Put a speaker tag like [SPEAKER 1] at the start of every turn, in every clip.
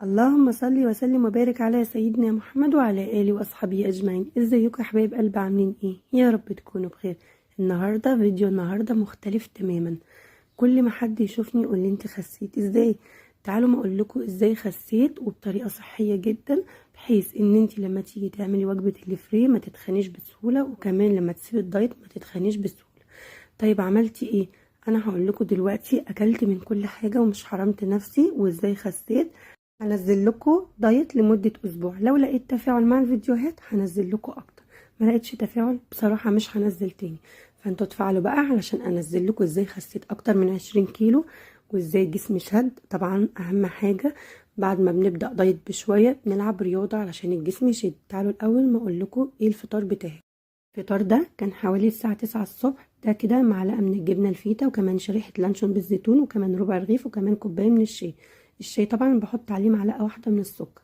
[SPEAKER 1] اللهم صل وسلم وبارك على سيدنا محمد وعلى آله وأصحابه أجمعين. ازيكم يا حبايب قلب، عاملين ايه؟ يا رب تكونوا بخير. فيديو النهارده مختلف تماما. كل ما حد يشوفني يقول لي انت خسيت ازاي. تعالوا ما اقول لكم ازاي خسيت وبطريقه صحيه جدا، بحيث ان انت لما تيجي تعملي وجبه الفري ما تتخنيش بسهوله، وكمان لما تسيبي الدايت ما تتخنيش بسهوله. طيب عملتي ايه؟ انا هقول لكم دلوقتي. اكلت من كل حاجه ومش حرمت نفسي، وازاي خسيت. هنزل لكم دايت لمدة اسبوع، لو لقيت تفاعل مع الفيديوهات هنزل لكم اكتر، ما لقيتش تفاعل بصراحة مش هنزل تاني. فانتوا تفعلوا بقى علشان انزل لكم ازاي خسيت اكتر من 20 كيلو، وازاي جسمي شد. طبعا اهم حاجة بعد ما بنبدأ دايت بشوية بنلعب رياضة علشان الجسم يشد. تعالوا الاول ما اقول لكم ايه الفطار بتاعي. الفطار ده كان حوالي الساعة 9 الصبح. ده كده معلقة من الجبنة الفيتا، وكمان شريحة لانشون بالزيتون، وكمان ربع رغيف، وكمان كوباية من الشاي. الشاي طبعا بحط عليه معلقة واحدة من السكر.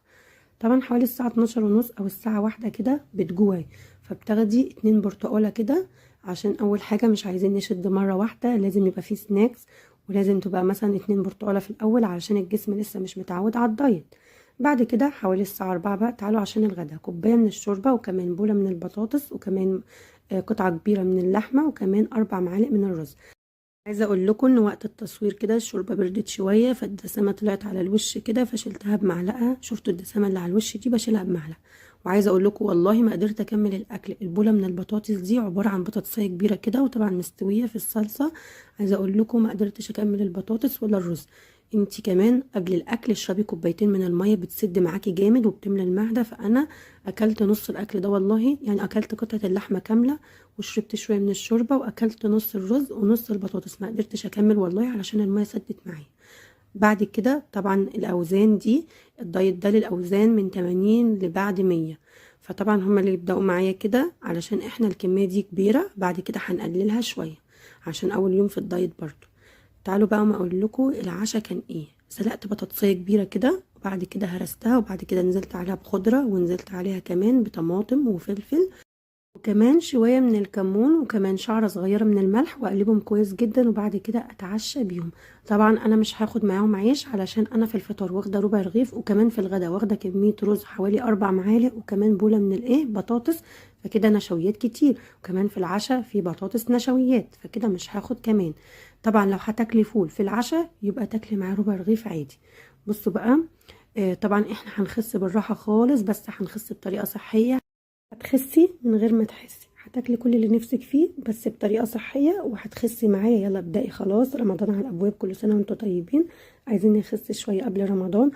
[SPEAKER 1] طبعا حوالي الساعة 12 ونص او الساعة واحدة كده بتجوعي، فبتاخدي 2 برتقالة كده. عشان اول حاجة مش عايزين نشد مرة واحدة، لازم يبقى فيه سناكس، ولازم تبقى مثلا 2 برتقالة في الاول علشان الجسم لسه مش متعود على الدايت. بعد كده حوالي الساعة 4 بقى تعالوا عشان الغدا، كوباية من الشوربة، وكمان بولة من البطاطس، وكمان قطعة كبيرة من اللحمة، وكمان 4 معالق من الرز. عايزه اقول لكم ان وقت التصوير كده الشوربه بردت شويه، فالدسامه طلعت على الوش كده، فشلتها بمعلقه. شفتوا الدسامه اللي على الوش دي؟ بشيلها بمعلقه. وعايزه اقول لكم والله ما قدرت اكمل الاكل. البوله من البطاطس دي عباره عن بطاطسيه كبيره كده، وطبعا مستويه في الصلصه. عايزه اقول لكم ما قدرتش اكمل البطاطس ولا الرز. انتي كمان قبل الاكل اشربي كوبايتين من الميه، بتسد معاكي جامد وبتملى المعده. فانا اكلت نص الاكل ده والله، يعني اكلت قطعه اللحمه كامله، وشربت شويه من الشوربه، واكلت نص الرز ونص البطاطس. ما قدرتش اكمل والله علشان الميه سدت معايا. بعد كده طبعا الاوزان دي، الدايت ده للاوزان من 80 لبعد 100. فطبعا هما اللي يبداوا معايا كده علشان احنا الكميه دي كبيره. بعد كده هنقللها شويه عشان اول يوم في الدايت برضو. تعالوا بقى ما اقول لكم العشاء كان ايه. سلقت بطاطسيه كبيره كده، وبعد كده هرستها، وبعد كده نزلت عليها بخضره، ونزلت عليها كمان بطماطم وفلفل، وكمان شوية من الكمون، وكمان شعرة صغيرة من الملح، واقلبهم كويس جدا. وبعد كده اتعشى بيهم. طبعا انا مش هاخد معاهم عيش علشان انا في الفطار واخده ربع رغيف، وكمان في الغدا واخده كمية رز حوالي 4 معالق، وكمان بولة من بطاطس. فكده نشويات كتير. وكمان في العشاء في بطاطس نشويات، فكده مش هاخد كمان. طبعا لو هتاكلي فول في العشاء يبقى تاكلي معاه ربع رغيف عادي. بصوا بقى. طبعا احنا هنخس بالراحة خالص، بس هنخس بطريقة صحية. هتخسي من غير ما تحسي، هتاكلي كل اللي نفسك فيه بس بطريقه صحيه وهتخسي معايا. يلا ابدأي، خلاص رمضان على الابواب، كل سنه وانتم طيبين. عايزين نخس شويه قبل رمضان.